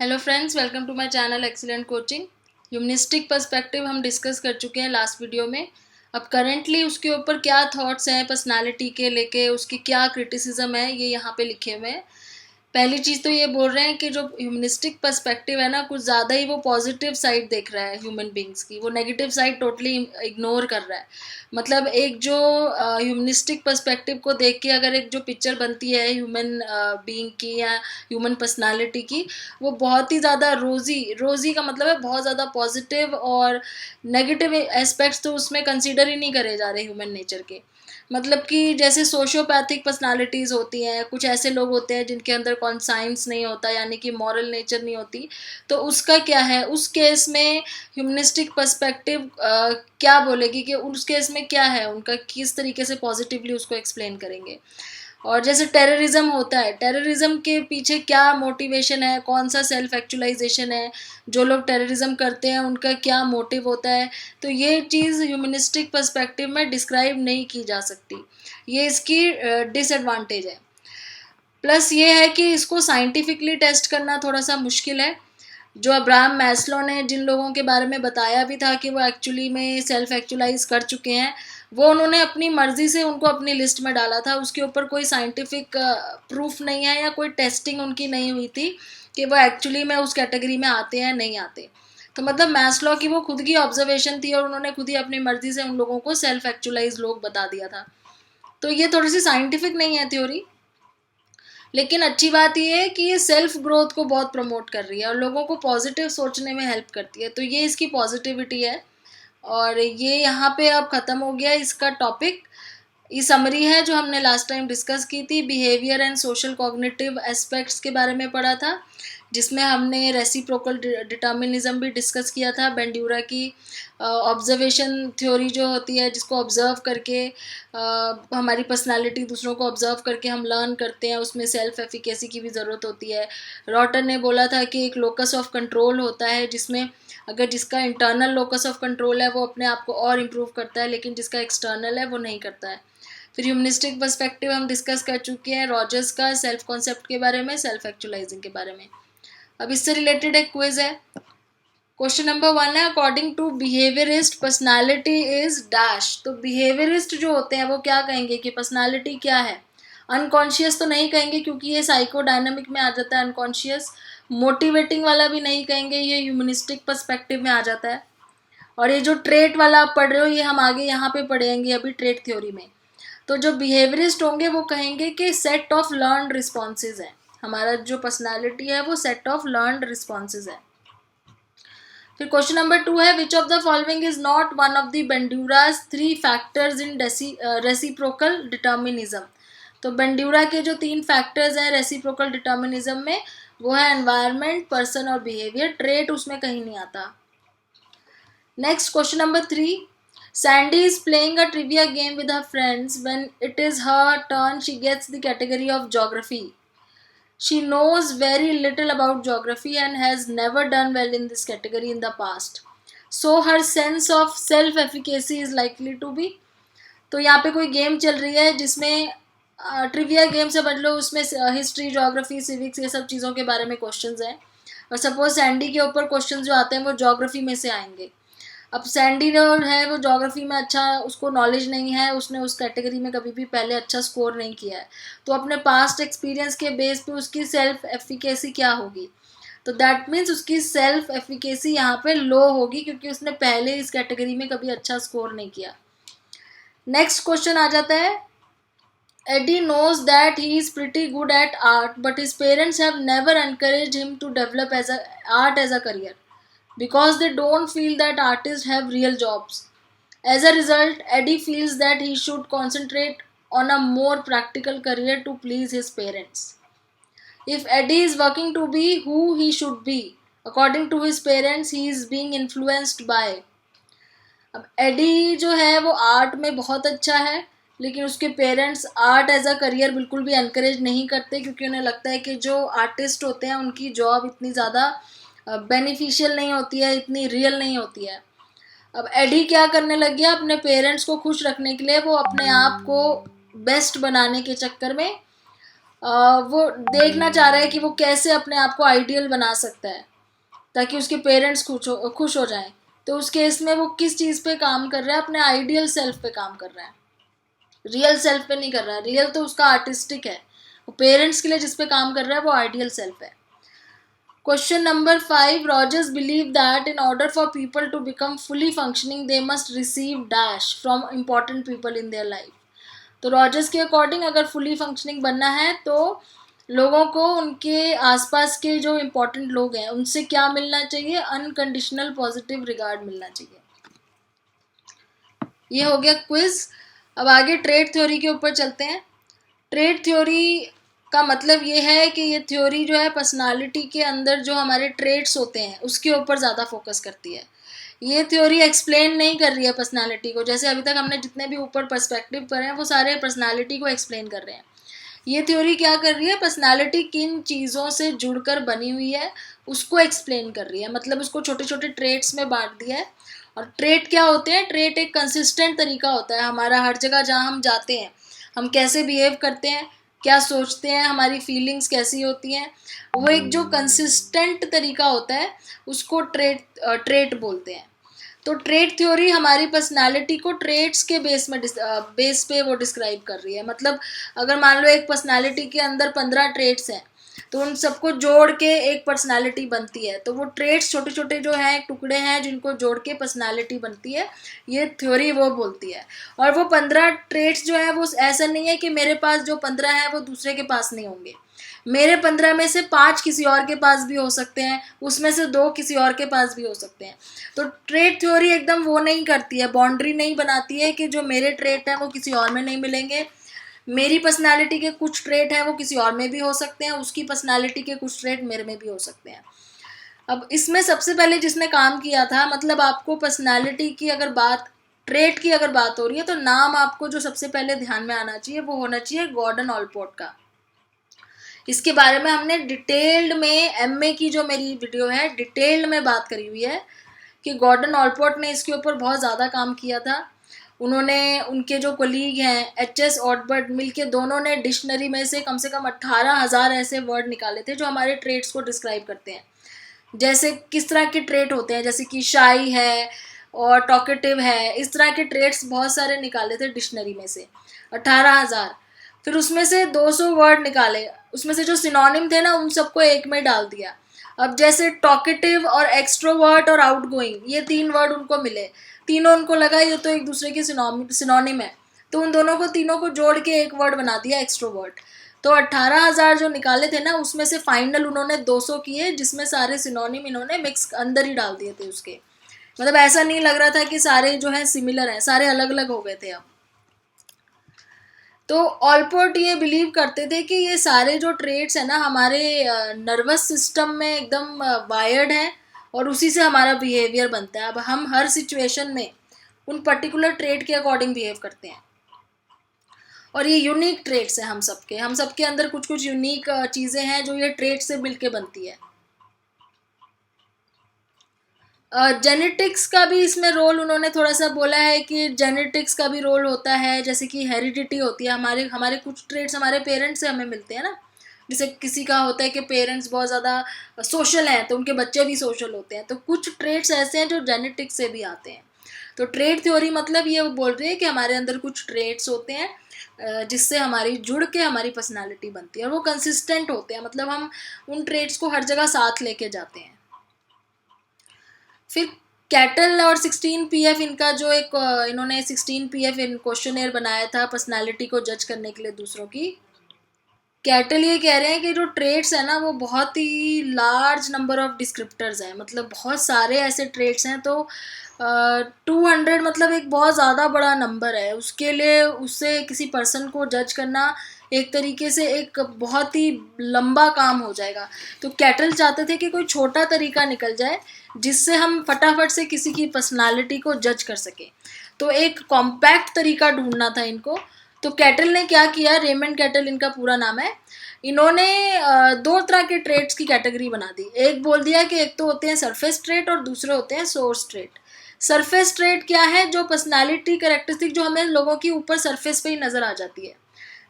Hello friends, welcome to my channel excellent coaching. Humanistic perspective हम discuss कर चुके हैं लास्ट वीडियो में। अब करेंटली उसके ऊपर क्या थॉट्स हैं पर्सनालिटी के लेके, उसकी क्या क्रिटिसिज्म है, ये यहाँ पे लिखे हुए हैं। पहली चीज़ तो ये बोल रहे हैं कि जो ह्यूमनिस्टिक पर्सपेक्टिव है ना, कुछ ज़्यादा ही वो पॉजिटिव साइड देख रहा है ह्यूमन बींग्स की, वो नेगेटिव साइड टोटली इग्नोर कर रहा है। मतलब एक जो ह्यूमनिस्टिक पर्सपेक्टिव को देख के अगर एक जो पिक्चर बनती है ह्यूमन बीइंग की या ह्यूमन पर्सनालिटी की, वो बहुत ही ज़्यादा रोज़ी रोज़ी का मतलब है बहुत ज़्यादा पॉजिटिव, और नेगेटिव एस्पेक्ट्स तो उसमें कंसीडर ही नहीं करे जा रहे ह्यूमन नेचर के। मतलब कि जैसे सोशियोपैथिक पर्सनालिटीज़ होती हैं, कुछ ऐसे लोग होते हैं जिनके अंदर कॉन्साइंस नहीं होता, यानी कि मॉरल नेचर नहीं होती। तो उसका क्या है, उस केस में ह्यूमनिस्टिक पर्सपेक्टिव क्या बोलेगी कि उस केस में क्या है, उनका किस तरीके से पॉजिटिवली उसको एक्सप्लेन करेंगे। और जैसे टेररिज्म होता है, टेररिज्म के पीछे क्या मोटिवेशन है, कौन सा सेल्फ एक्चुअलाइजेशन है, जो लोग टेररिज्म करते हैं उनका क्या मोटिव होता है। तो ये चीज़ ह्यूमनिस्टिक पर्सपेक्टिव में डिस्क्राइब नहीं की जा सकती, ये इसकी डिसएडवांटेज है। प्लस ये है कि इसको साइंटिफिकली टेस्ट करना थोड़ा सा मुश्किल है। जो अब्राहम मैस्लो ने जिन लोगों के बारे में बताया भी था कि वो एक्चुअली में सेल्फ एक्चुअलाइज कर चुके हैं, वो उन्होंने अपनी मर्जी से उनको अपनी लिस्ट में डाला था। उसके ऊपर कोई साइंटिफिक प्रूफ नहीं है या कोई टेस्टिंग उनकी नहीं हुई थी कि वो एक्चुअली में उस कैटेगरी में आते हैं नहीं आते। तो मतलब मैस्लो की वो खुद की ऑब्जर्वेशन थी और उन्होंने खुद ही अपनी मर्जी से उन लोगों को सेल्फ एक्चुअलाइज लोग बता दिया था। तो ये थोड़ी सी साइंटिफिक नहीं है थ्योरी, लेकिन अच्छी बात ये है कि ये सेल्फ ग्रोथ को बहुत प्रमोट कर रही है और लोगों को पॉजिटिव सोचने में हेल्प करती है। तो ये इसकी पॉजिटिविटी है। और ये यहाँ पे अब ख़त्म हो गया इसका टॉपिक। ये समरी है जो हमने लास्ट टाइम डिस्कस की थी, behaviour and social cognitive aspects के बारे में पढ़ा था, जिसमें हमने रेसिप्रोकल डिटर्मिनिज्म भी डिस्कस किया था, बेंड्यूरा की ऑब्जर्वेशन थ्योरी जो होती है, जिसको ऑब्जर्व करके हमारी पर्सनालिटी दूसरों को ऑब्जर्व करके हम लर्न करते हैं, उसमें सेल्फ एफिकेसी की भी ज़रूरत होती है। रॉटर ने बोला था कि एक लोकस ऑफ कंट्रोल होता है, जिसमें अगर जिसका इंटरनल लोकस ऑफ कंट्रोल है वो अपने आप को और इम्प्रूव करता है, लेकिन जिसका एक्सटर्नल है वो नहीं करता है। फिर ह्यूमनिस्टिक पर्सपेक्टिव हम डिस्कस कर चुके हैं, रॉजर्स का सेल्फ कॉन्सेप्ट के बारे में, सेल्फ एक्चुअलाइजिंग के बारे में। अब इससे रिलेटेड एक क्विज है। क्वेश्चन नंबर 1 है, according to behaviourist personality is dash. तो बिहेवियरिस्ट जो होते हैं वो क्या कहेंगे कि पर्सनालिटी क्या है। अनकॉन्शियस तो नहीं कहेंगे क्योंकि ये साइकोडायनामिक में आ जाता है अनकॉन्शियस। मोटिवेटिंग वाला भी नहीं कहेंगे, ये ह्यूमनिस्टिक पर्सपेक्टिव में आ जाता है। और ये जो ट्रेट वाला आप पढ़ रहे हो, ये हम आगे यहाँ पे पढ़ेंगे अभी ट्रेट थ्योरी में। तो जो बिहेवियरिस्ट होंगे वो कहेंगे कि सेट ऑफ लर्नड रिस्पॉन्सेज है, हमारा जो पर्सनालिटी है वो सेट ऑफ लर्नड रिस्पॉन्सेज है। फिर क्वेश्चन नंबर 2 है, which of the following is not one of the Bandura's 3 factors in reciprocal determinism. तो बेंड्यूरा के जो 3 फैक्टर्स हैं रेसिप्रोकल डिटर्मिनिज्म में, वो है एनवायरनमेंट, पर्सन और बिहेवियर। ट्रेट उसमें कहीं नहीं आता। Next question number 3, Sandy is playing a trivia game with her friends. When it is her turn, she gets the category of geography. She knows very little about geography and has never done well in this category in the past. So her sense of self-efficacy is likely to be. तो यहाँ पे कोई game चल रही है जिसमें trivia game से बदलो, उसमें हिस्ट्री, ज्योग्राफी, सिविक्स, ये सब चीज़ों के बारे में क्वेश्चंस हैं। और सपोज सैंडी के ऊपर क्वेश्चंस जो आते हैं वो ज्योग्राफी में से आएंगे। अब सैंडी जो है वो ज्योग्राफी में अच्छा उसको नॉलेज नहीं है, उसने उस कैटेगरी में कभी भी पहले अच्छा स्कोर नहीं किया है। तो अपने पास्ट एक्सपीरियंस के बेस पे उसकी सेल्फ एफिकेसी क्या होगी, तो दैट मीन्स उसकी सेल्फ एफिकेसी यहाँ पे लो होगी क्योंकि उसने पहले इस कैटेगरी में कभी अच्छा स्कोर नहीं किया। नेक्स्ट क्वेश्चन आ जाता है, Eddie knows that he is pretty good at art, but his parents have never encouraged him to develop art as a career because they don't feel that artists have real jobs. As a result, Eddie feels that he should concentrate on a more practical career to please his parents. If Eddie is working to be who he should be, according to his parents, he is being influenced by. अब AD जो है वो art में बहुत अच्छा है, लेकिन उसके parents art as a career बिल्कुल भी एनकरेज नहीं करते क्योंकि उन्हें लगता है कि जो आर्टिस्ट होते हैं उनकी जॉब इतनी ज़्यादा बेनिफिशियल नहीं होती है, इतनी रियल नहीं होती है। अब एडी क्या करने लग गया, अपने पेरेंट्स को खुश रखने के लिए वो अपने आप को बेस्ट बनाने के चक्कर में वो देखना चाह रहा है कि वो कैसे अपने आप को आइडियल बना सकता है ताकि उसके पेरेंट्स खुश हो जाएं। तो उस केस में वो किस चीज़ पे काम कर रहा है, अपने आइडियल सेल्फ पे काम कर रहा है, रियल सेल्फ पे नहीं कर रहा है। रियल तो उसका आर्टिस्टिक है, वो पेरेंट्स के लिए जिस पे काम कर रहा है वो आइडियल सेल्फ है। Question number 5. Rogers believed that in order for people to become fully functioning, they must receive dash from important people in their life. तो रॉजर्स के अकॉर्डिंग अगर फुली फंक्शनिंग बनना है तो लोगों को उनके आसपास के जो इम्पोर्टेंट लोग हैं उनसे क्या मिलना चाहिए, अनकंडीशनल पॉजिटिव रिगार्ड मिलना चाहिए। ये हो गया क्विज। अब आगे ट्रेड थ्योरी के ऊपर चलते हैं। ट्रेड थ्योरी का मतलब ये है कि ये थ्योरी जो है पर्सनालिटी के अंदर जो हमारे ट्रेड्स होते हैं उसके ऊपर ज़्यादा फोकस करती है। ये थ्योरी एक्सप्लेन नहीं कर रही है पर्सनालिटी को, जैसे अभी तक हमने जितने भी ऊपर पर्सपेक्टिव पढ़े हैं वो सारे पर्सनालिटी को एक्सप्लेन कर रहे हैं। ये थ्योरी क्या कर रही है, पर्सनालिटी किन चीज़ों से जुड़कर बनी हुई है उसको एक्सप्लेन कर रही है। मतलब उसको छोटे छोटे ट्रेट्स में बांट दिया है। और ट्रेट क्या होते हैं, ट्रेट एक कंसिस्टेंट तरीका होता है हमारा, हर जगह जहाँ हम जाते हैं हम कैसे बिहेव करते हैं, क्या सोचते हैं, हमारी फीलिंग्स कैसी होती हैं, वो एक जो कंसिस्टेंट तरीका होता है उसको ट्रेट बोलते हैं। तो ट्रेट थ्योरी हमारी पर्सनालिटी को ट्रेट्स के बेस पे वो डिस्क्राइब कर रही है। मतलब अगर मान लो एक पर्सनालिटी के अंदर 15 ट्रेट्स हैं तो उन सबको जोड़ के एक पर्सनालिटी बनती है। तो वो ट्रेट्स छोटे छोटे जो हैं टुकड़े हैं जिनको जोड़ के पर्सनालिटी बनती है, ये थ्योरी वो बोलती है। और वो 15 ट्रेट्स जो है वो ऐसा नहीं है कि मेरे पास जो 15 हैं वो दूसरे के पास नहीं होंगे। मेरे 15 में से 5 किसी और के पास भी हो सकते हैं, उसमें से 2 किसी और के पास भी हो सकते हैं। तो ट्रेट थ्योरी एकदम वो नहीं करती है, बाउंड्री नहीं बनाती है कि जो मेरे ट्रेट हैं वो किसी और में नहीं मिलेंगे, मेरी पर्सनालिटी के कुछ ट्रेट हैं वो किसी और में भी हो सकते हैं, उसकी पर्सनालिटी के कुछ ट्रेट मेरे में भी हो सकते हैं। अब इसमें सबसे पहले जिसने काम किया था, मतलब आपको पर्सनालिटी की अगर बात, ट्रेट की अगर बात हो रही है तो नाम आपको जो सबसे पहले ध्यान में आना चाहिए वो होना चाहिए गॉर्डन ऑलपोर्ट का। इसके बारे में हमने डिटेल्ड में एमए की जो मेरी वीडियो है डिटेल्ड में बात करी हुई है कि गॉर्डन ऑलपोर्ट ने इसके ऊपर बहुत ज़्यादा काम किया था। उन्होंने, उनके जो कोलीग हैं एच.एस. ऑटबर्ट, मिलके दोनों ने डिक्शनरी में से कम 18,000 ऐसे वर्ड निकाले थे जो हमारे ट्रेट्स को डिस्क्राइब करते हैं। जैसे किस तरह के ट्रेट होते हैं, जैसे कि शाई है और टॉकेटिव है, इस तरह के ट्रेट्स बहुत सारे निकाले थे डिक्शनरी में से 18,000। फिर उसमें से 200 वर्ड निकाले, उसमें से जो सिनोनिम थे ना उन सबको एक में डाल दिया। अब जैसे टॉकेटिव और एक्सट्रोवर्ट और आउटगोइंग, ये 3 वर्ड उनको मिले, तीनों उनको लगा ये तो एक दूसरे के सिनोनिम है, तो उन दोनों को, तीनों को जोड़ के एक वर्ड बना दिया एक्सट्रोवर्ट। तो 18,000 जो निकाले थे ना उसमें से फाइनल उन्होंने 200 किए जिसमें सारे सिनोनिम इन्होंने मिक्स अंदर ही डाल दिए थे उसके। मतलब ऐसा नहीं लग रहा था कि सारे जो है सिमिलर हैं, सारे अलग अलग हो गए थे। अब तो ऑलपोर्ट ये बिलीव करते थे कि ये सारे जो ट्रेट्स हैं ना हमारे नर्वस सिस्टम में एकदम वायर्ड हैं और उसी से हमारा बिहेवियर बनता है। अब हम हर सिचुएशन में उन पर्टिकुलर ट्रेट के अकॉर्डिंग बिहेव करते हैं और ये यूनिक ट्रेट्स हैं हम सबके अंदर कुछ कुछ यूनिक चीज़ें हैं जो ये ट्रेट से मिलके बनती है। जेनेटिक्स का भी इसमें रोल उन्होंने थोड़ा सा बोला है कि जेनेटिक्स का भी रोल होता है, जैसे कि हेरिडिटी होती है, हमारे हमारे कुछ ट्रेट्स हमारे पेरेंट्स से हमें मिलते हैं ना। जैसे किसी का होता है कि पेरेंट्स बहुत ज़्यादा सोशल हैं तो उनके बच्चे भी सोशल होते हैं, तो कुछ ट्रेट्स ऐसे हैं जो जेनेटिक्स से भी आते हैं। तो ट्रेट थ्योरी मतलब ये बोल रही है कि हमारे अंदर कुछ ट्रेट्स होते हैं जिससे हमारी जुड़ के हमारी पर्सनालिटी बनती है और वो कंसिस्टेंट होते हैं, मतलब हम उन ट्रेट्स को हर जगह साथ लेके जाते हैं। फिर कैटल और 16 पीएफ, इनका जो एक इन्होंने 16 पीएफ इन क्वेश्चनेयर बनाया था पर्सनालिटी को जज करने के लिए दूसरों की। कैटल ये कह रहे हैं कि जो ट्रेट्स है ना वो बहुत ही लार्ज नंबर ऑफ डिस्क्रिप्टर्स हैं, मतलब बहुत सारे ऐसे ट्रेट्स हैं। तो 200 मतलब एक बहुत ज़्यादा बड़ा नंबर है, उसके लिए उससे किसी पर्सन को जज करना एक तरीके से एक बहुत ही लंबा काम हो जाएगा। तो कैटल चाहते थे कि कोई छोटा तरीका निकल जाए जिससे हम फटाफट से किसी की पर्सनालिटी को जज कर सके। तो एक कॉम्पैक्ट तरीका ढूंढना था इनको। तो कैटल ने क्या किया, रेमंड कैटल इनका पूरा नाम है, इन्होंने 2 तरह के ट्रेट्स की कैटेगरी बना दी। एक बोल दिया कि एक तो होते हैं सरफेस ट्रेट और दूसरे होते हैं सोर्स ट्रेट। सरफेस ट्रेट क्या है, जो पर्सनालिटी कैरेक्टरिस्टिक जो हमें लोगों की ऊपर सरफेस पे ही नज़र आ जाती है,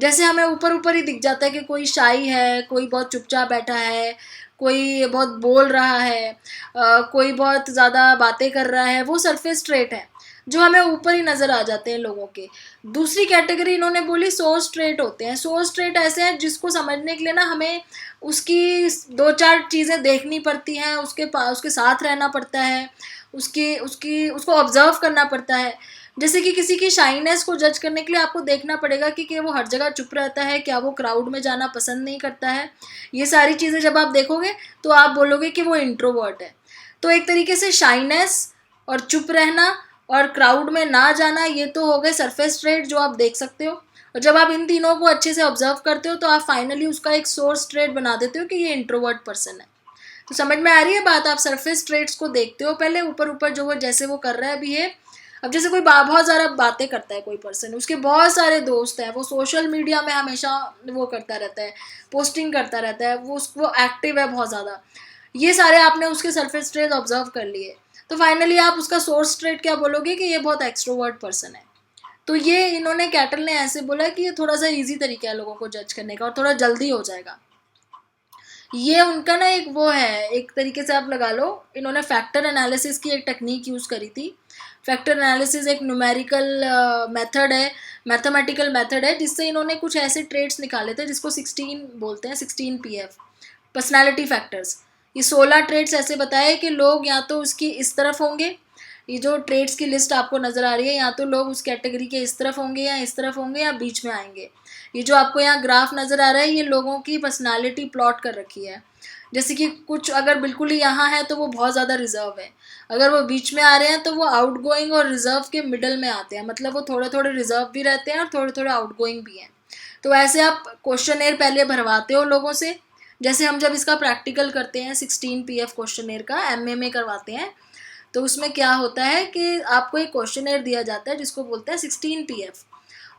जैसे हमें ऊपर ऊपर ही दिख जाता है कि कोई शाई है, कोई बहुत चुपचाप बैठा है, कोई बहुत बोल रहा है, कोई बहुत ज़्यादा बातें कर रहा है, वो सरफेस ट्रेट है जो हमें ऊपर ही नज़र आ जाते हैं लोगों के। दूसरी कैटेगरी इन्होंने बोली सोर्स ट्रेट होते हैं। सोर्स ट्रेट ऐसे हैं जिसको समझने के लिए ना हमें उसकी दो चार चीज़ें देखनी पड़ती हैं, उसके साथ रहना पड़ता है, उसकी उसकी उसको ऑब्जर्व करना पड़ता है। जैसे कि किसी की शाइनेस को जज करने के लिए आपको देखना पड़ेगा कि वो हर जगह चुप रहता है, क्या वो क्राउड में जाना पसंद नहीं करता है। ये सारी चीज़ें जब आप देखोगे तो आप बोलोगे कि वो इंट्रोवर्ट है। तो एक तरीके से शाइनेस और चुप रहना और क्राउड में ना जाना, ये तो हो गए सरफेस ट्रेट जो आप देख सकते हो। और जब आप इन तीनों को अच्छे से ऑब्जर्व करते हो तो आप फाइनली उसका एक सोर्स ट्रेट बना देते हो कि ये इंट्रोवर्ट पर्सन है। तो समझ में आ रही है बात? आप सरफेस ट्रेट्स को देखते हो पहले, ऊपर ऊपर जो वो जैसे वो कर रहा है बिहेव। अब जैसे कोई बहुत ज़्यादा बातें करता है कोई पर्सन, उसके बहुत सारे दोस्त हैं, वो सोशल मीडिया में हमेशा वो करता रहता है, पोस्टिंग करता रहता है, वो एक्टिव है बहुत ज़्यादा, ये सारे आपने उसके सरफेस ट्रेट ऑब्जर्व कर लिए। तो फाइनली आप उसका सोर्स ट्रेट क्या बोलोगे कि ये बहुत एक्सट्रोवर्ट पर्सन है। तो ये इन्होंने कैटल ने ऐसे बोला कि ये थोड़ा सा इजी तरीका है लोगों को जज करने का और थोड़ा जल्दी हो जाएगा। ये उनका ना एक वो है, एक तरीके से आप लगा लो, इन्होंने फैक्टर एनालिसिस की एक टेक्निक यूज़ करी थी। फैक्टर एनालिसिस एक न्यूमेरिकल मेथड है, मैथमेटिकल मेथड है, जिससे इन्होंने कुछ ऐसे ट्रेट्स निकाले थे जिसको 16 बोलते हैं, 16 PF, पर्सनैलिटी फैक्टर्स। ये 16 ट्रेट्स ऐसे बताए कि लोग या तो उसकी इस तरफ होंगे, ये जो ट्रेड्स की लिस्ट आपको नज़र आ रही है, या तो लोग उस कैटेगरी के इस तरफ होंगे या इस तरफ होंगे या बीच में आएंगे। ये जो आपको यहाँ ग्राफ नज़र आ रहा है, ये लोगों की पर्सनालिटी प्लॉट कर रखी है। जैसे कि कुछ अगर बिल्कुल ही यहाँ है तो वो बहुत ज़्यादा रिजर्व है, अगर वो बीच में आ रहे हैं तो वो आउट गोइंग और रिजर्व के मिडल में आते हैं, मतलब वो थोड़े थोड़े रिजर्व भी रहते हैं और थोड़े थोड़े आउट गोइंग भी हैं। तो ऐसे आप क्वेश्चनेयर पहले भरवाते हो लोगों से, जैसे हम जब इसका प्रैक्टिकल करते हैं 16 PF क्वेश्चनेयर का MA में करवाते हैं, तो उसमें क्या होता है कि आपको एक क्वेश्चनेयर दिया जाता है जिसको बोलते हैं 16 PF।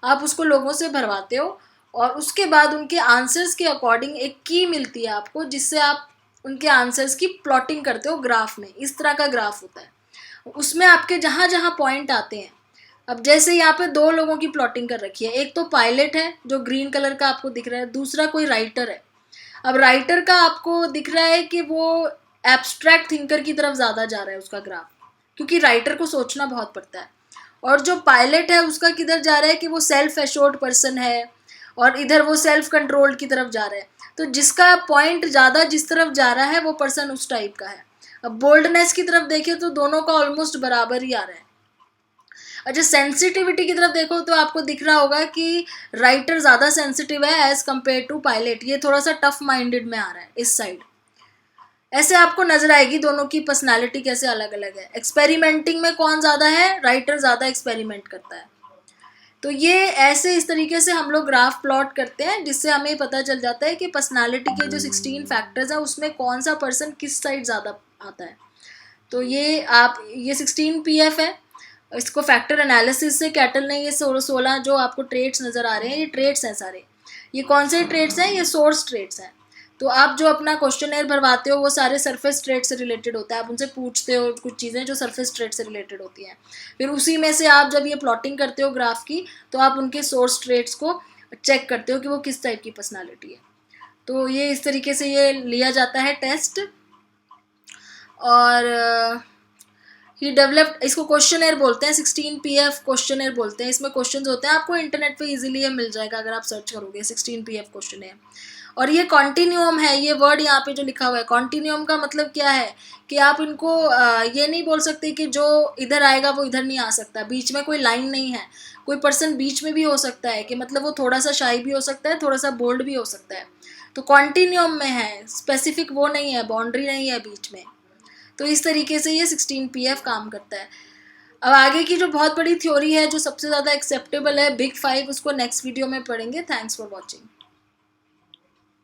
आप उसको लोगों से भरवाते हो और उसके बाद उनके आंसर्स के अकॉर्डिंग एक की मिलती है आपको, जिससे आप उनके आंसर्स की प्लॉटिंग करते हो ग्राफ में। इस तरह का ग्राफ होता है, उसमें आपके जहाँ जहाँ पॉइंट आते हैं, अब जैसे यहाँ पे दो लोगों की प्लॉटिंग कर रखी है, एक तो पायलट है जो ग्रीन कलर का आपको दिख रहा है, दूसरा कोई राइटर है। अब राइटर का आपको दिख रहा है कि वो एब्स्ट्रैक्ट थिंकर की तरफ ज़्यादा जा रहा है उसका ग्राफ, क्योंकि राइटर को सोचना बहुत पड़ता है। और जो पायलट है उसका किधर जा रहा है कि वो सेल्फ एश्योर्ड पर्सन है और इधर वो सेल्फ कंट्रोल्ड की तरफ जा रहा है। तो जिसका पॉइंट ज़्यादा जिस तरफ जा रहा है वो पर्सन उस टाइप का है। अब बोल्डनेस की तरफ देखिए तो दोनों का ऑलमोस्ट बराबर ही आ रहा है। अच्छा, सेंसिटिविटी की तरफ देखो तो आपको दिख रहा होगा कि राइटर ज़्यादा सेंसिटिव है एज़ कम्पेयर टू पायलट, ये थोड़ा सा टफ माइंडेड में आ रहा है इस साइड। ऐसे आपको नजर आएगी दोनों की पर्सनालिटी कैसे अलग अलग है। एक्सपेरिमेंटिंग में कौन ज़्यादा है? राइटर ज़्यादा एक्सपेरिमेंट करता है। तो ये ऐसे इस तरीके से हम लोग ग्राफ प्लॉट करते हैं, जिससे हमें पता चल जाता है कि पर्सनालिटी के जो 16 फैक्टर्स हैं उसमें कौन सा पर्सन किस साइड ज़्यादा आता है। तो ये 16 PF है, इसको फैक्टर एनालिसिस से कैटल ने ये 16 जो आपको ट्रेड्स नज़र आ रहे हैं, ये ट्रेड्स हैं सारे। ये कौन से ट्रेड्स हैं? ये सोर्स ट्रेड्स हैं। तो आप जो अपना क्वेश्चनेयर भरवाते हो वो सारे सरफेस ट्रेड से रिलेटेड होता है, आप उनसे पूछते हो कुछ चीज़ें जो सरफेस ट्रेड से रिलेटेड होती हैं। फिर उसी में से आप जब ये प्लॉटिंग करते हो ग्राफ की, तो आप उनके सोर्स ट्रेड्स को चेक करते हो कि वो किस टाइप की पर्सनालिटी है। तो ये इस तरीके से ये लिया जाता है टेस्ट। और ही डेवलप्ड, इसको क्वेश्चनेयर बोलते हैं, 16 PF क्वेश्चनेयर बोलते हैं। इसमें क्वेश्चंस होते हैं, आपको इंटरनेट पे इजीली ये मिल जाएगा अगर आप सर्च करोगे 16 PF क्वेश्चनेयर। और ये कॉन्टिन्यूम है, ये वर्ड यहाँ पे जो लिखा हुआ है कॉन्टिन्यूम का मतलब क्या है कि आप इनको ये नहीं बोल सकते कि जो इधर आएगा वो इधर नहीं आ सकता, बीच में कोई लाइन नहीं है। कोई पर्सन बीच में भी हो सकता है, कि मतलब वो थोड़ा सा शाई भी हो सकता है, थोड़ा सा बोल्ड भी हो सकता है। तो कॉन्टिन्यूम में है, स्पेसिफिक वो नहीं है, बाउंड्री नहीं है बीच में। तो इस तरीके से ये 16 PF काम करता है। अब आगे की जो बहुत बड़ी थ्योरी है जो सबसे ज़्यादा एक्सेप्टेबल है, बिग 5, उसको नेक्स्ट वीडियो में पढ़ेंगे। Thanks for watching.